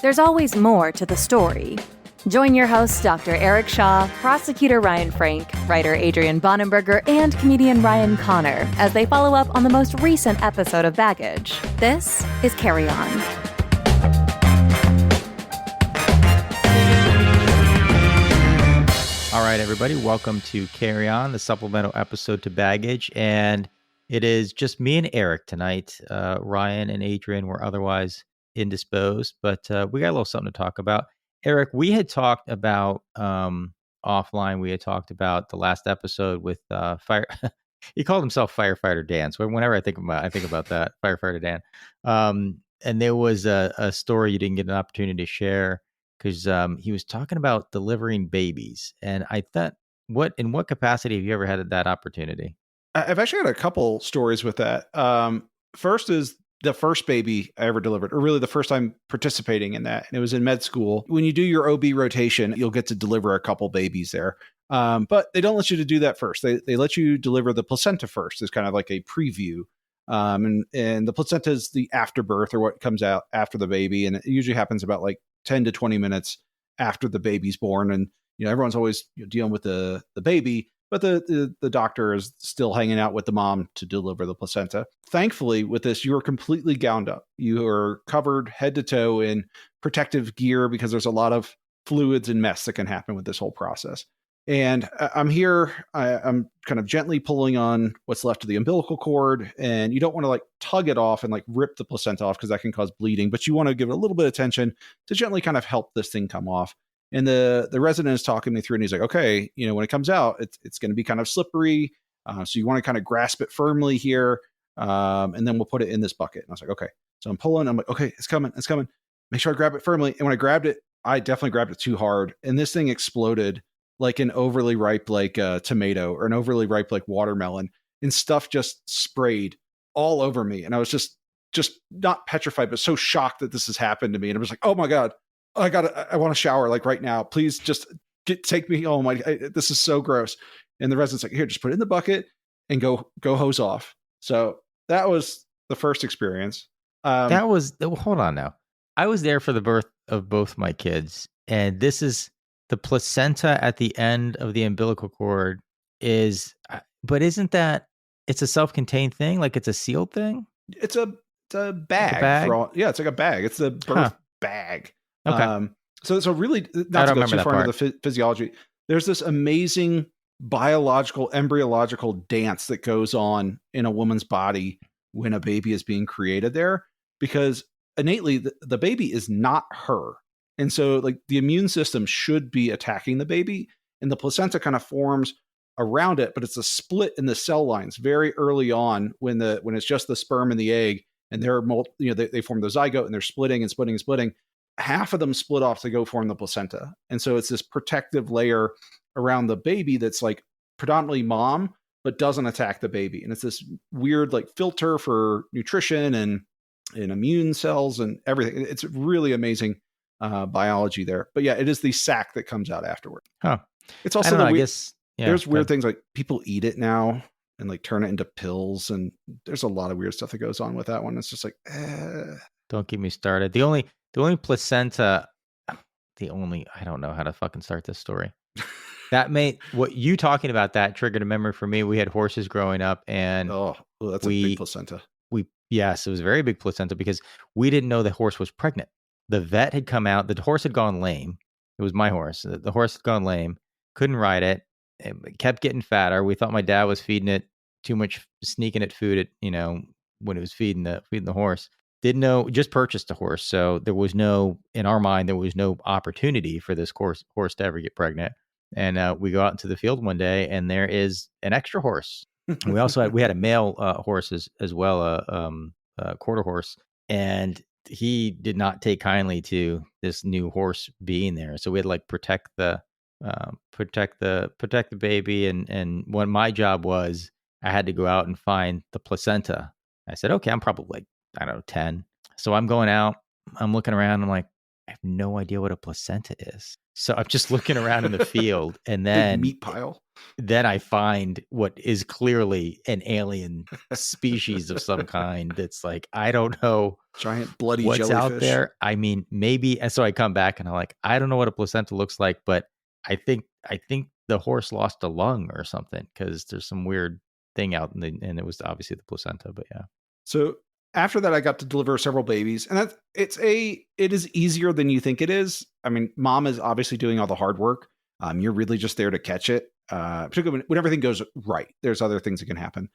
there's always more to the story. Join your hosts, Dr. Eric Shaw, prosecutor Ryan Frank, writer Adrian Bonenberger, and comedian Ryan Connor as they follow up on the most recent episode of Baggage. This is Carry On. All right, everybody, welcome to Carry On, the supplemental episode to Baggage. And it is just me and Eric tonight. Ryan and Adrian were otherwise indisposed, but we got a little something to talk about. Eric, we had talked about offline. We had talked about the last episode with fire. He called himself Firefighter Dan. So whenever I think about that, Firefighter Dan. And there was a story you didn't get an opportunity to share because he was talking about delivering babies. And I thought, in what capacity have you ever had that opportunity? I've actually had a couple stories with that. First is the first baby I ever delivered, or really the first time participating in that. And it was in med school. When you do your OB rotation, you'll get to deliver a couple babies there. But they don't let you to do that first. They let you deliver the placenta first. It's kind of like a preview. And the placenta is the afterbirth, or what comes out after the baby. And it usually happens about like 10 to 20 minutes after the baby's born. And, everyone's always dealing with the baby, but the doctor is still hanging out with the mom to deliver the placenta. Thankfully, with this, you are completely gowned up. You are covered head to toe in protective gear because there's a lot of fluids and mess that can happen with this whole process. And I'm here, I'm kind of gently pulling on what's left of the umbilical cord, and you don't want to like tug it off and like rip the placenta off because that can cause bleeding, but you want to give it a little bit of attention to gently kind of help this thing come off. And the resident is talking me through, and he's like, okay, when it comes out, it's going to be kind of slippery. So you want to kind of grasp it firmly here. And then we'll put it in this bucket. And I was like, okay. So I'm pulling, I'm like, okay, it's coming. Make sure I grab it firmly. And when I grabbed it, I definitely grabbed it too hard. And this thing exploded like an overly ripe, like tomato, or an overly ripe, like watermelon, and stuff just sprayed all over me. And I was just not petrified, but so shocked that this has happened to me. And I was like, oh my God, I want to shower like right now. Please just take me home. This is so gross. And the resident's like, here, just put it in the bucket and go hose off. So that was the first experience. Hold on now. I was there for the birth of both my kids, and this is the placenta at the end of the umbilical cord but isn't that, it's a self-contained thing? Like it's a sealed thing? It's a bag. Like a bag? It's like a bag. It's the birth bag. Okay. So really, not to go too far into the physiology, there's this amazing biological, embryological dance that goes on in a woman's body when a baby is being created there, because innately the baby is not her. And so like the immune system should be attacking the baby, and the placenta kind of forms around it, but it's a split in the cell lines very early on when it's just the sperm and the egg, and they're they form the zygote, and they're splitting and splitting and splitting. Half of them split off to go form the placenta. And so it's this protective layer around the baby that's like predominantly mom, but doesn't attack the baby. And it's this weird like filter for nutrition and immune cells and everything. It's really amazing biology there. But yeah, it is the sac that comes out afterward. Huh. It's also there's weird things like people eat it now and like turn it into pills. And there's a lot of weird stuff that goes on with that one. It's just like, Don't get me started. The only placenta, I don't know how to fucking start this story. What you talking about, that triggered a memory for me. We had horses growing up, and that's a big placenta. Yes, it was a very big placenta because we didn't know the horse was pregnant. The vet had come out. The horse had gone lame. It was my horse. The horse had gone lame. Couldn't ride it. It kept getting fatter. We thought my dad was feeding it too much, sneaking it food when it was feeding the horse. Didn't know, just purchased a horse. So in our mind, there was no opportunity for this horse to ever get pregnant. And we go out into the field one day, and there is an extra horse. We also had a male horse as well, a quarter horse, and he did not take kindly to this new horse being there. So we had to like protect the baby. And what my job was, I had to go out and find the placenta. I said, okay, I'm probably like, I don't know, 10. So I'm going out, I'm looking around, I'm like, I have no idea what a placenta is. So I'm just looking around in the field, and Big then meat pile. I find what is clearly an alien species of some kind. That's like, I don't know Giant bloody what's jellyfish. out there. I mean, maybe. And so I come back and I'm like, I don't know what a placenta looks like, but I think the horse lost a lung or something, because there's some weird thing out, and it was obviously the placenta. But yeah. So after that, I got to deliver several babies, and it is easier than you think it is. I mean, mom is obviously doing all the hard work. You're really just there to catch it, particularly when everything goes right. There's other things that can happen.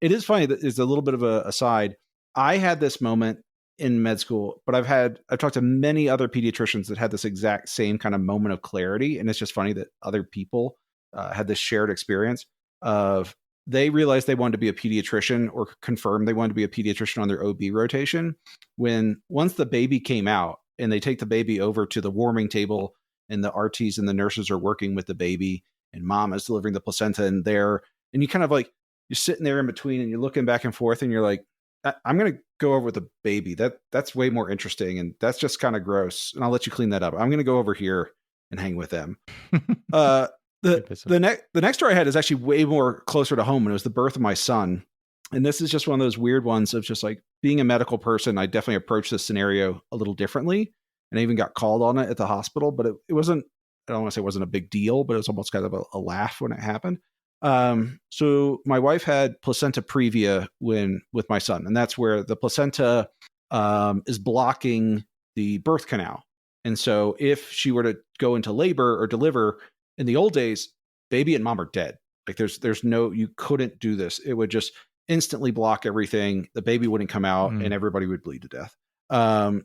It is funny that there's a little bit of a aside. I had this moment in med school, but I've talked to many other pediatricians that had this exact same kind of moment of clarity, and it's just funny that other people had this shared experience of, they realized they wanted to be a pediatrician, or confirmed they wanted to be a pediatrician on their OB rotation once the baby came out, and they take the baby over to the warming table, and the RTs and the nurses are working with the baby, and mom is delivering the placenta in there. And you kind of like, you're sitting there in between and you're looking back and forth, and you're like, I'm going to go over with the baby. That's way more interesting. And that's just kind of gross. And I'll let you clean that up. I'm going to go over here and hang with them. The next story I had is actually way more closer to home, and it was the birth of my son. And this is just one of those weird ones of just like, being a medical person, I definitely approached this scenario a little differently. And I even got called on it at the hospital, but it wasn't, I don't want to say it wasn't a big deal, but it was almost kind of a laugh when it happened. So my wife had placenta previa with my son, and that's where the placenta is blocking the birth canal. And so if she were to go into labor or deliver, in the old days, baby and mom are dead. Like there's no, you couldn't do this. It would just instantly block everything. The baby wouldn't come out, and everybody would bleed to death.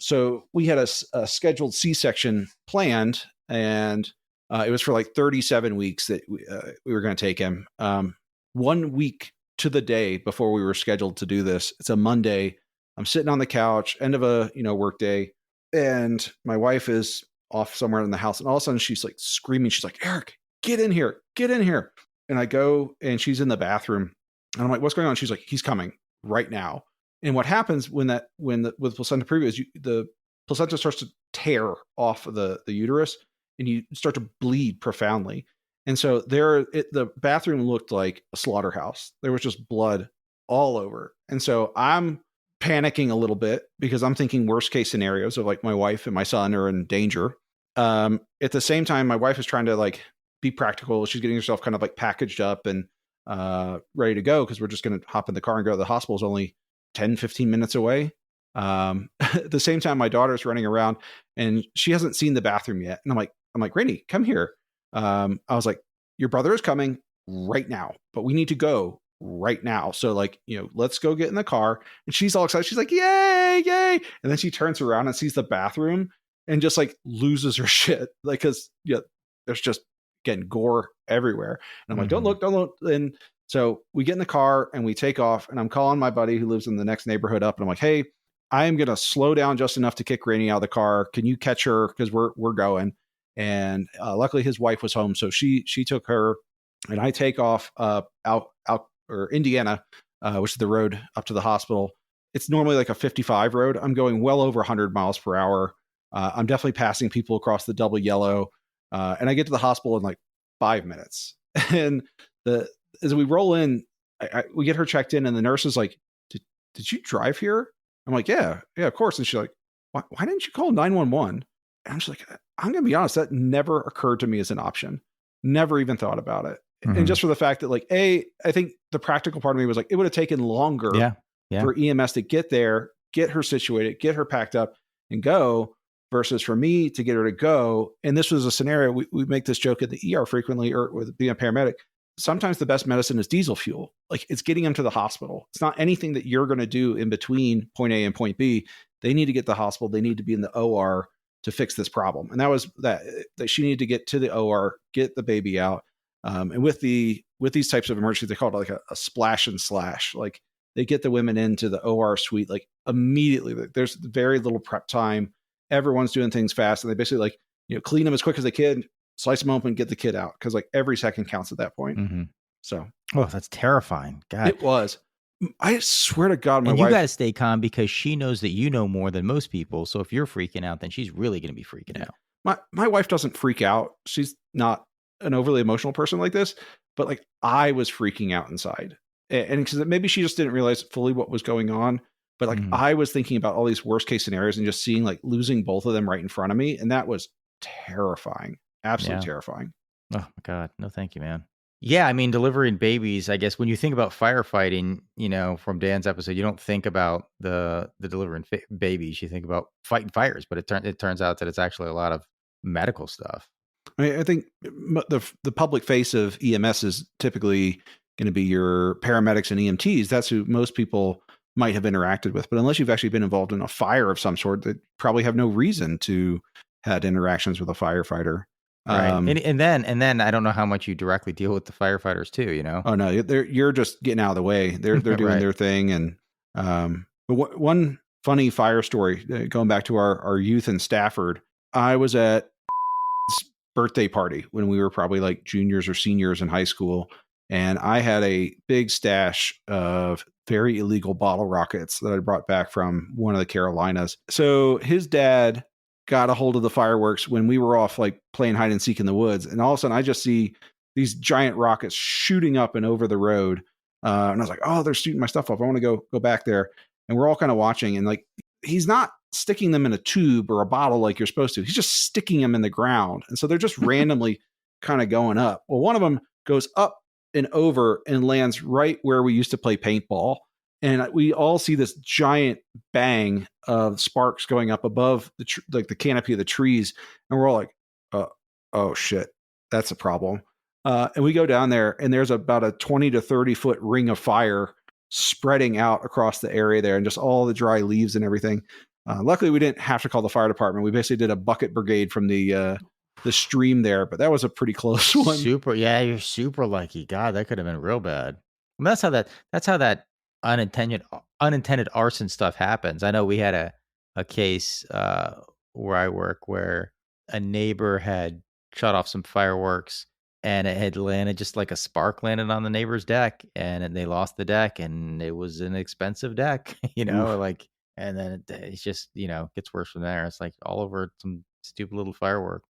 So we had a scheduled C-section planned, and it was for like 37 weeks that we were going to take him. 1 week to the day before we were scheduled to do this, it's a Monday. I'm sitting on the couch, end of a work day, and my wife is off somewhere in the house, and all of a sudden she's like screaming. She's like, "Eric, get in here, get in here!" And I go, and she's in the bathroom, and I'm like, "What's going on?" She's like, "He's coming right now." And what happens with placenta previa is the placenta starts to tear off of the uterus, and you start to bleed profoundly. And so the bathroom looked like a slaughterhouse. There was just blood all over. And so I'm panicking a little bit, because I'm thinking worst case scenarios of like, my wife and my son are in danger. At the same time, my wife is trying to like be practical. She's getting herself kind of like packaged up and ready to go, because we're just going to hop in the car and go to the hospital. Is only 10-15 minutes away. At the same time, my daughter's running around, and she hasn't seen the bathroom yet. And I'm like, Rainey, come here. I was like, your brother is coming right now, but we need to go right now. So like, let's go get in the car. And she's all excited. She's like, yay, yay. And then she turns around and sees the bathroom and just like loses her shit. Like, cause there's just, again, gore everywhere. And I'm like, don't look. And so we get in the car and we take off, and I'm calling my buddy who lives in the next neighborhood up. And I'm like, hey, I am going to slow down just enough to kick Rainey out of the car. Can you catch her? Cause we're going. And luckily his wife was home. So she took her, and I take off out or Indiana, which is the road up to the hospital. It's normally like a 55 road. I'm going well over 100 miles per hour. I'm definitely passing people across the double yellow. And I get to the hospital in like 5 minutes. And as we roll in, we get her checked in, and the nurse is like, did you drive here? I'm like, yeah, of course. And she's like, why didn't you call 911? And I'm just like, I'm going to be honest, that never occurred to me as an option. Never even thought about it. And just for the fact that like, I think the practical part of me was like, it would have taken longer for EMS to get there, get her situated, get her packed up and go, versus for me to get her to go. And this was a scenario, we make this joke at the ER frequently, or with being a paramedic. Sometimes the best medicine is diesel fuel. Like, it's getting them to the hospital. It's not anything that you're going to do in between point A and point B. They need to get to the hospital. They need to be in the OR to fix this problem. And that was that she needed to get to the OR, get the baby out. And with these types of emergencies, they call it like a splash and slash. Like, they get the women into the OR suite like immediately. There's very little prep time. Everyone's doing things fast, and they basically like, clean them as quick as they can, slice them open, get the kid out, because like every second counts at that point. So, that's terrifying. God, it was. I swear to God, my wife. You got to stay calm, because she knows that you know more than most people. So if you're freaking out, then she's really going to be freaking out. my wife doesn't freak out. She's not an overly emotional person like this, but like I was freaking out inside. And because maybe she just didn't realize fully what was going on. But like I was thinking about all these worst case scenarios and just seeing like losing both of them right in front of me. And that was terrifying. Absolutely terrifying. Oh my God. No, thank you, man. Yeah. I mean, delivering babies, I guess when you think about firefighting, from Dan's episode, you don't think about the delivering babies. You think about fighting fires, but it turns out that it's actually a lot of medical stuff. I mean, I think the public face of EMS is typically going to be your paramedics and EMTs. That's who most people might have interacted with. But unless you've actually been involved in a fire of some sort, they probably have no reason to had interactions with a firefighter. Right. And then I don't know how much you directly deal with the firefighters too, Oh no, you're just getting out of the way. They're doing Right. their thing. And but one funny fire story, going back to our youth in Stafford, I was at birthday party when we were probably like juniors or seniors in high school. And I had a big stash of very illegal bottle rockets that I brought back from one of the Carolinas. So his dad got a hold of the fireworks when we were off like playing hide and seek in the woods. And all of a sudden I just see these giant rockets shooting up and over the road. And I was like, oh, they're shooting my stuff up. I want to go back there. And we're all kind of watching. And like, he's not sticking them in a tube or a bottle like you're supposed to. He's just sticking them in the ground. And so they're just randomly kind of going up. Well, one of them goes up and over and lands right where we used to play paintball. And we all see this giant bang of sparks going up above the canopy of the trees. And we're all like, oh shit, that's a problem. And we go down there and there's about a 20 to 30 foot ring of fire spreading out across the area there and just all the dry leaves and everything. Luckily, we didn't have to call the fire department. We basically did a bucket brigade from the stream there, but that was a pretty close one. You're super lucky. God, that could have been real bad. I mean, that's how that unintended arson stuff happens. I know we had a case where I work where a neighbor had shut off some fireworks and it had landed, just like a spark landed on the neighbor's deck, and they lost the deck, and it was an expensive deck, like, and then it's just, gets worse from there. It's like all over some stupid little firework.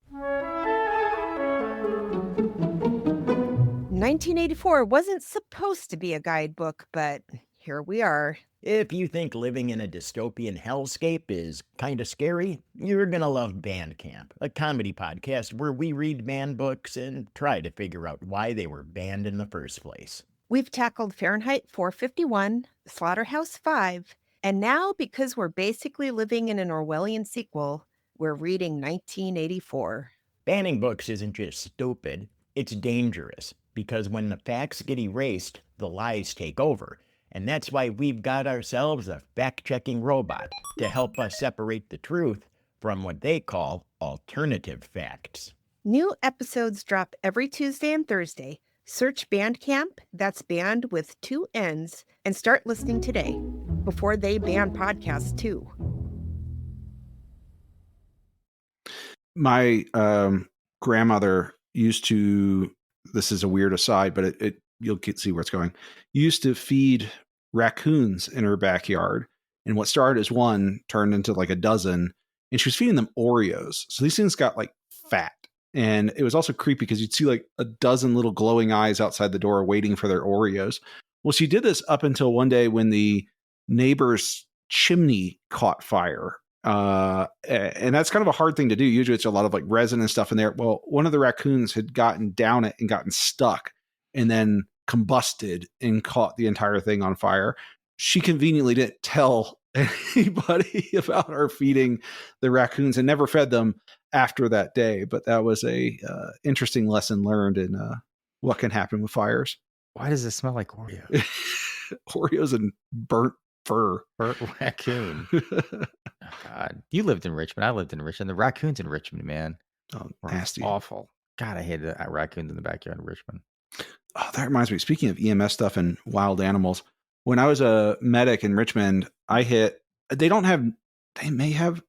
1984 wasn't supposed to be a guidebook, but here we are. If you think living in a dystopian hellscape is kind of scary, you're going to love Band Camp, a comedy podcast where we read banned books and try to figure out why they were banned in the first place. We've tackled Fahrenheit 451, Slaughterhouse-5, and now, because we're basically living in an Orwellian sequel, we're reading 1984. Banning books isn't just stupid, it's dangerous, because when the facts get erased, the lies take over. And that's why we've got ourselves a fact-checking robot to help us separate the truth from what they call alternative facts. New episodes drop every Tuesday and Thursday. Search Bandcamp, that's band with 2 N's, and start listening today, before they ban podcasts too. My grandmother used to, this is a weird aside, but you'll see where it's going, used to feed raccoons in her backyard. And what started as one turned into like a dozen. And she was feeding them Oreos. So these things got like fat. And it was also creepy because you'd see like a dozen little glowing eyes outside the door waiting for their Oreos. Well, she did this up until one day when the neighbor's chimney caught fire. And that's kind of a hard thing to do. Usually it's a lot of like resin and stuff in there. Well, one of the raccoons had gotten down it and gotten stuck and then combusted and caught the entire thing on fire. She conveniently didn't tell anybody about her feeding the raccoons and never fed them after that day. But that was a interesting lesson learned in what can happen with fires. Why does it smell like Oreo? Oreos and burnt fur. Burnt raccoon. Oh, God. You lived in Richmond. I lived in Richmond. The raccoons in Richmond, man. Oh, were nasty. Awful. God, I hated raccoons in the backyard in Richmond. Oh, that reminds me. Speaking of EMS stuff and wild animals, when I was a medic in Richmond, they may have,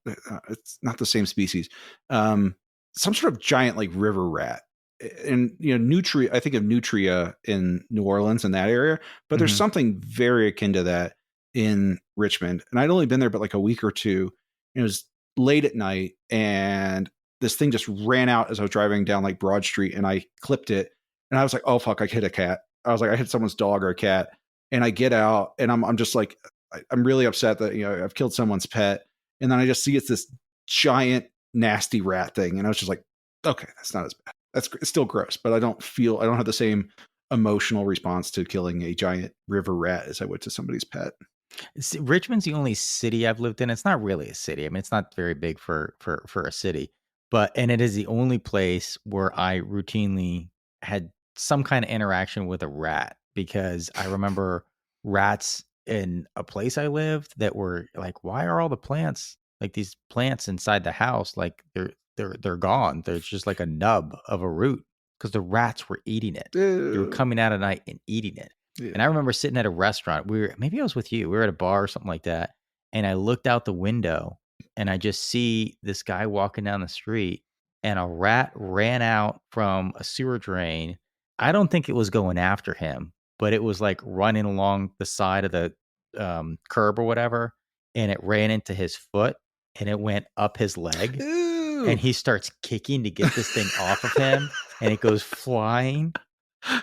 it's not the same species, some sort of giant like river rat. And, I think of nutria in New Orleans in that area, but there's something very akin to that in Richmond. And I'd only been there but like a week or two. It was late at night and this thing just ran out as I was driving down like Broad Street, and I clipped it. And I was like, oh, fuck, I hit a cat. I was like, I hit someone's dog or a cat. And I get out, and I'm just like, I'm really upset that, I've killed someone's pet. And then I just see it's this giant, nasty rat thing. And I was just like, okay, that's not as bad. It's still gross, but I don't have the same emotional response to killing a giant river rat as I would to somebody's pet. See, Richmond's the only city I've lived in. It's not really a city. I mean, it's not very big for a city, and it is the only place where I routinely had some kind of interaction with a rat, because I remember rats in a place I lived that were like, why are all the plants, like these plants inside the house, like they're gone. There's just like a nub of a root, because the rats were eating it. They were coming out at night and eating it. Yeah. And I remember sitting at a restaurant. Maybe I was with you. We were at a bar or something like that. And I looked out the window, and I just see this guy walking down the street, and a rat ran out from a sewer drain. I don't think it was going after him, but it was like running along the side of the curb or whatever. And it ran into his foot, and it went up his leg. Ew. And he starts kicking to get this thing off of him, and it goes flying.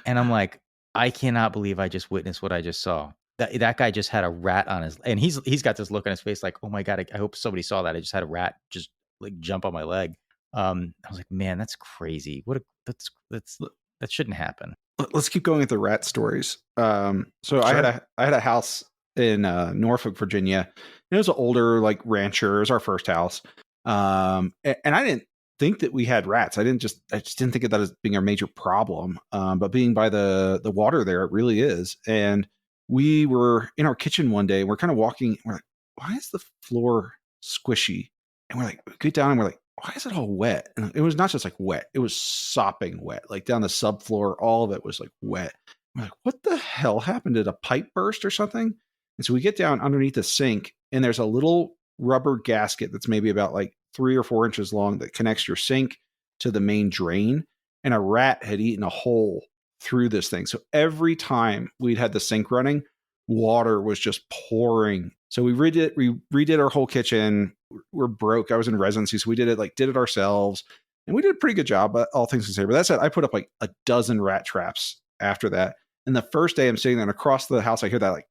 And I'm like, I cannot believe I just witnessed what I just saw. That guy just had a rat on his, and he's got this look on his face like, oh my God, I hope somebody saw that. I just had a rat just like jump on my leg. I was like, man, that's crazy. That shouldn't happen. Let's keep going with the rat stories. So sure. I had a house in Norfolk, Virginia. It was an older like rancher. It was our first house. And I didn't think that we had rats. I just didn't think of that as being our major problem. But being by the water there, it really is. And we were in our kitchen one day, and we're kind of walking. We're like, why is the floor squishy? And we're like, we get down, and we're like, why is it all wet? And it was not just like wet. It was sopping wet, like down the subfloor. All of it was like wet. We're like, what the hell happened? Did a pipe burst or something? And so we get down underneath the sink, and there's a little rubber gasket that's maybe about like 3 or 4 inches long that connects your sink to the main drain. And a rat had eaten a hole through this thing. So every time we'd had the sink running, water was just pouring. So we redid our whole kitchen. We're broke. I was in residency, so we did it ourselves. And we did a pretty good job, all things considered. But that said, I put up like a dozen rat traps after that. And the first day I'm sitting there, and across the house, I hear that like,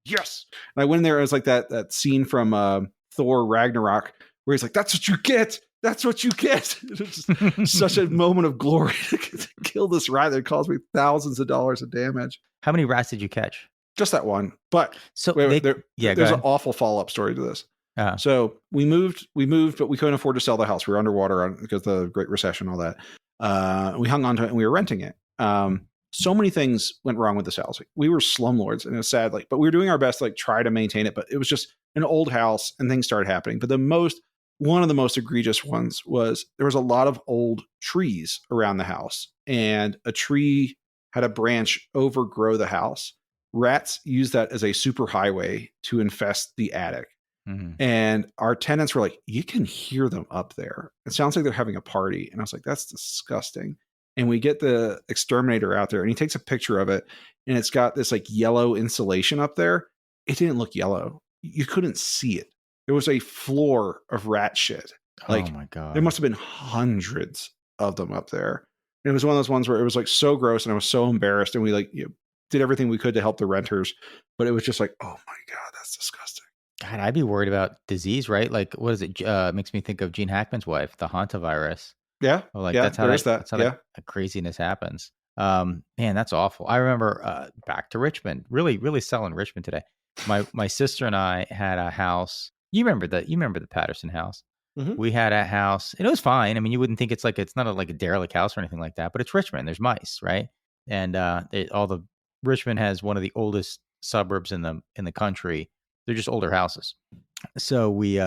yes. And I went in there, it was like that scene from Thor Ragnarok, where he's like, that's what you get. That's what you get. It's just such a moment of glory to kill this rat that caused me thousands of dollars of damage. How many rats did you catch? Just that one. But so there's an awful follow-up story to this. So we moved, but we couldn't afford to sell the house. We were underwater because of the Great Recession, all that. We hung on to it, and we were renting it. So many things went wrong with this house. Like, we were slumlords, and it was sad. But we were doing our best to try to maintain it. But it was just an old house, and things started happening. But one of the most egregious ones was there was a lot of old trees around the house, and a tree had a branch overgrow the house. Rats use that as a superhighway to infest the attic. Mm-hmm. And our tenants were like, you can hear them up there. It sounds like they're having a party. And I was like, that's disgusting. And we get the exterminator out there, and he takes a picture of it, and it's got this like yellow insulation up there. It didn't look yellow. You couldn't see it. There was a floor of rat shit. Like, oh my God. There must have been hundreds of them up there. And it was one of those ones where it was like so gross, and I was so embarrassed, and we did everything we could to help the renters, but it was just like, oh my God, that's disgusting. God, I'd be worried about disease, right? Like, what is it? Makes me think of Gene Hackman's wife, the hantavirus. Yeah. Well, like, that's how that craziness happens. Man, that's awful. I remember back to Richmond, really, really selling Richmond today. My sister and I had a house. You remember the Patterson house? Mm-hmm. We had a house, and it was fine. I mean, you wouldn't think it's not a derelict house or anything like that, but it's Richmond. There's mice, right? And Richmond has one of the oldest suburbs in the country. They're just older houses. So we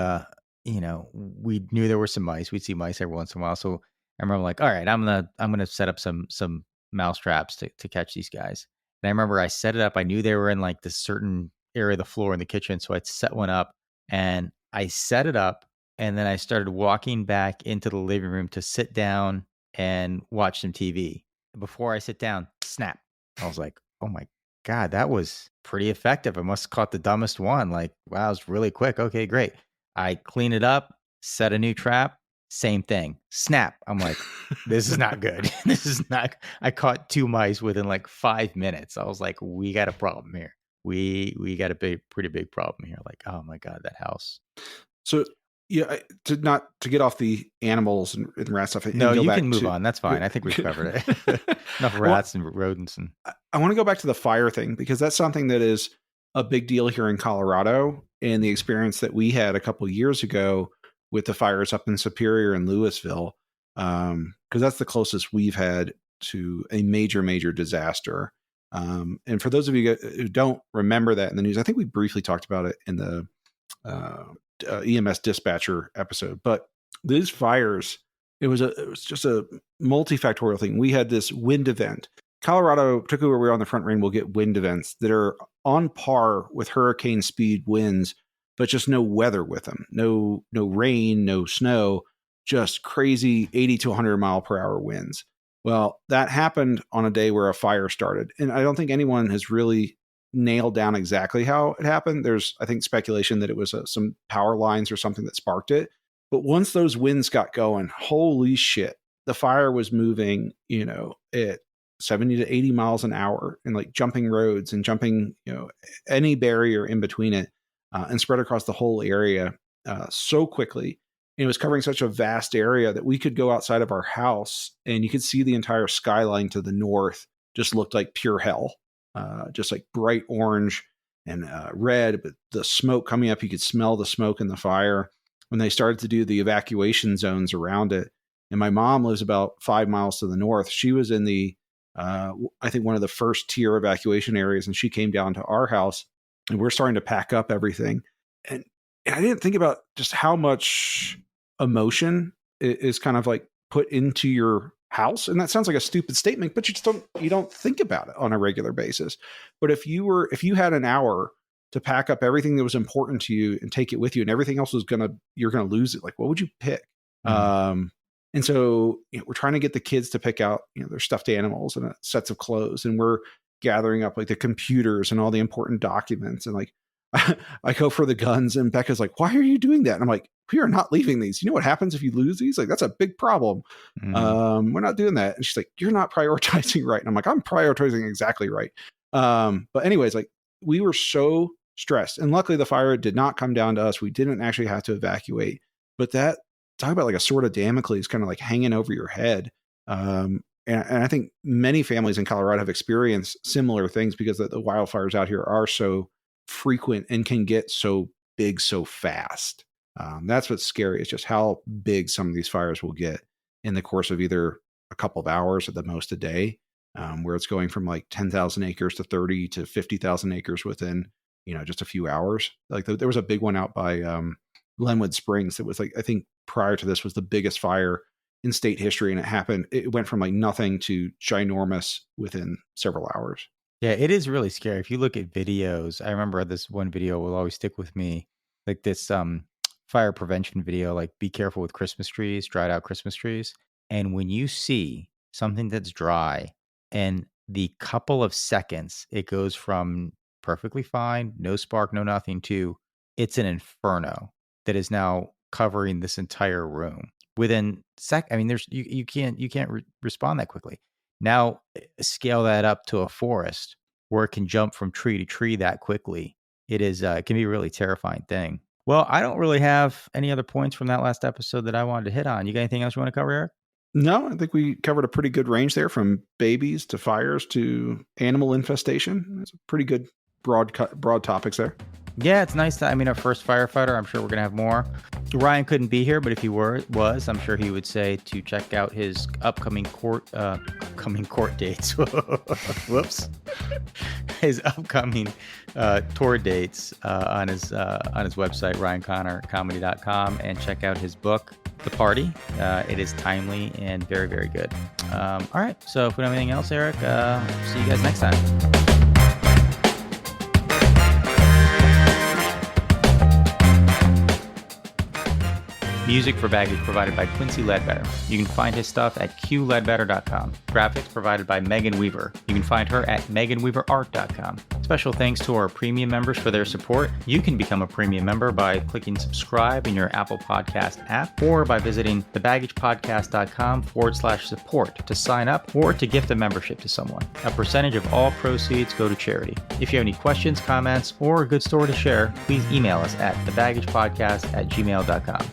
knew there were some mice. We'd see mice every once in a while. So I remember like, all right, I'm gonna set up some mouse traps to catch these guys. And I remember I set it up. I knew they were in like this certain area of the floor in the kitchen. So I'd set one up, and I set it up, and then I started walking back into the living room to sit down and watch some TV. Before I sit down, snap. I was like, oh my God, that was pretty effective. I must have caught the dumbest one. Like, wow, it was really quick. Okay, great. I clean it up, set a new trap, Same thing. Snap. I'm like, this is not good. This is not. I caught 2 mice within like 5 minutes. I was like, we got a problem here. We got a pretty big problem here. Like, oh my God, that house. So yeah, to get off the animals and rat stuff. No, you can move on. That's fine. I think we've covered it. Enough rats and rodents. And I want to go back to the fire thing, because that's something that is a big deal here in Colorado, and the experience that we had a couple years ago with the fires up in Superior and Louisville, because that's the closest we've had to a major disaster. And for those of you who don't remember that in the news, I think we briefly talked about it in the EMS dispatcher episode. But these fires, it was just a multifactorial thing. We had this wind event. Colorado, particularly where we're on the Front Range, will get wind events that are on par with hurricane speed winds, but just no weather with them. No rain, no snow, just crazy 80 to 100 mile per hour winds. Well, that happened on a day where a fire started. And I don't think anyone has really nailed down exactly how it happened. There's, I think, speculation that it was some power lines or something that sparked it. But once those winds got going, holy shit, the fire was moving, at 70 to 80 miles an hour, and like jumping roads and jumping, any barrier in between it, and spread across the whole area so quickly. And it was covering such a vast area that we could go outside of our house and you could see the entire skyline to the north just looked like pure hell, just like bright orange and red. But the smoke coming up, you could smell the smoke in the fire when they started to do the evacuation zones around it. And my mom lives about 5 miles to the north. She was in the, I think, one of the first tier evacuation areas, and she came down to our house, and we're starting to pack up everything. And I didn't think about just how much emotion is kind of like put into your house. And that sounds like a stupid statement, but you don't think about it on a regular basis. But if you had an hour to pack up everything that was important to you and take it with you, and everything else you're gonna lose it, like, what would you pick? Mm-hmm. And so we're trying to get the kids to pick out their stuffed animals and sets of clothes, and we're gathering up like the computers and all the important documents. And like I go for the guns, and Becca's like, "Why are you doing that?" And I'm like, "We are not leaving these. You know what happens if you lose these? Like, that's a big problem. Mm-hmm. We're not doing that." And she's like, "You're not prioritizing right." And I'm like, "I'm prioritizing exactly right." But anyways, like, we were so stressed, and luckily the fire did not come down to us. We didn't actually have to evacuate. But that, talk about like a sword of Damocles kind of like hanging over your head. And I think many families in Colorado have experienced similar things, because the wildfires out here are so frequent and can get so big so fast. That's what's scary, is just how big some of these fires will get in the course of either a couple of hours at the most a day, where it's going from like 10,000 acres to 30 to 50,000 acres within, just a few hours. Like there was a big one out by Glenwood Springs that was like, I think prior to this was the biggest fire in state history. And it went from like nothing to ginormous within several hours. Yeah, it is really scary. If you look at videos, I remember this one video will always stick with me, like this fire prevention video, like be careful with Christmas trees, dried out Christmas trees. And when you see something that's dry, and the couple of seconds it goes from perfectly fine, no spark, no nothing, to it's an inferno that is now covering this entire room within I mean, there's you can't respond that quickly. Now scale that up to a forest where it can jump from tree to tree that quickly. It can be a really terrifying thing. Well, I don't really have any other points from that last episode that I wanted to hit on. You got anything else you want to cover, Eric? No, I think we covered a pretty good range there, from babies to fires to animal infestation. It's a pretty good broad topics there. Yeah, it's nice. Our first firefighter. I'm sure we're going to have more. Ryan couldn't be here, but if he was, I'm sure he would say to check out his upcoming court dates. Whoops. His upcoming tour dates on his website, ryanconnorcomedy.com, and check out his book, The Party. It is timely and very, very good. All right. So if we don't have anything else, Eric, see you guys next time. Music for Baggage provided by Quincy Ledbetter. You can find his stuff at qledbetter.com. Graphics provided by Megan Weaver. You can find her at meganweaverart.com. Special thanks to our premium members for their support. You can become a premium member by clicking subscribe in your Apple Podcast app or by visiting thebaggagepodcast.com/support to sign up or to gift a membership to someone. A percentage of all proceeds go to charity. If you have any questions, comments, or a good story to share, please email us at thebaggagepodcast@gmail.com.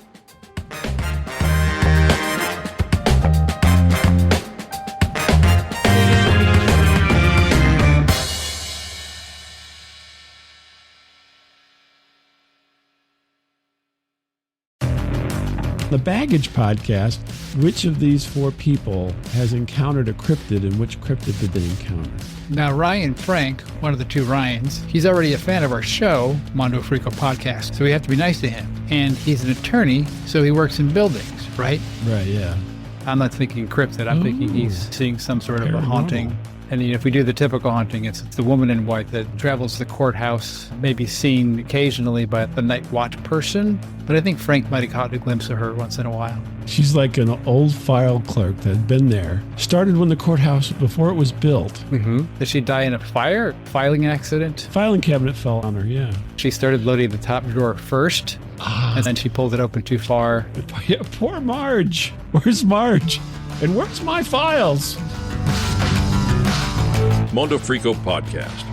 The Baggage Podcast, which of these four people has encountered a cryptid and which cryptid did they encounter? Now, Ryan Frank, one of the two Ryans, he's already a fan of our show, Mondo Frico Podcast, so we have to be nice to him. And he's an attorney, so he works in buildings, right? Right, yeah. I'm not thinking cryptid. I'm thinking he's seeing some sort of a haunting. And if we do the typical haunting, it's the woman in white that travels to the courthouse, maybe seen occasionally by the night watch person. But I think Frank might have caught a glimpse of her once in a while. She's like an old file clerk that had been there. Started when the courthouse, before it was built. Mm-hmm. Did she die in a filing accident? Filing cabinet fell on her, yeah. She started loading the top drawer first, and then she pulled it open too far. Yeah, poor Marge. Where's Marge? And where's my files? Mondo Frico Podcast.